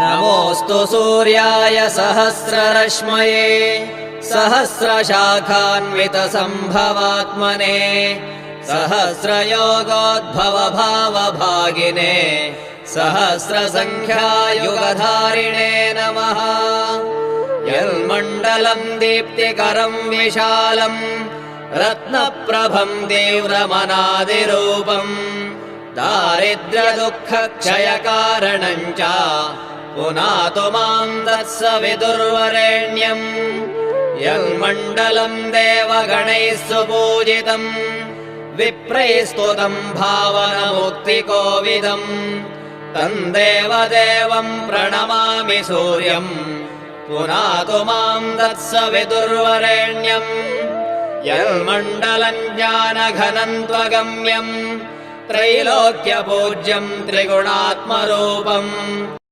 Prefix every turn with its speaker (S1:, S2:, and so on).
S1: नमोऽस्तु सूर्याय सहस्ररश्मये सहस्रशाखान्वितसम्भवात्मने सहस्रयोगोद्भवभावभागिने सहस्रसङ्ख्यायुगधारिणे नमः। यन्मण्डलम् दीप्तिकरम् विशालम् रत्नप्रभम् तीव्रमनादिरूपम् दारिद्र्यदुःखक्षयकारणम् च पुनातु माम् तत्सवितुर्वरेण्यम्। यन्मण्डलम् देवगणैः सुपूजितम् विप्रैः स्तुतम् भावनमुक्तिकोविदम् तम् देवदेवम् प्रणमामि सूर्यम् पुनातु माम् तत्सवितुर्वरेण्यम्। यन्मण्डलम् ज्ञानघनम् त्वगम्यम् त्रैलोक्यपूज्यम् त्रिगुणात्मरूपम्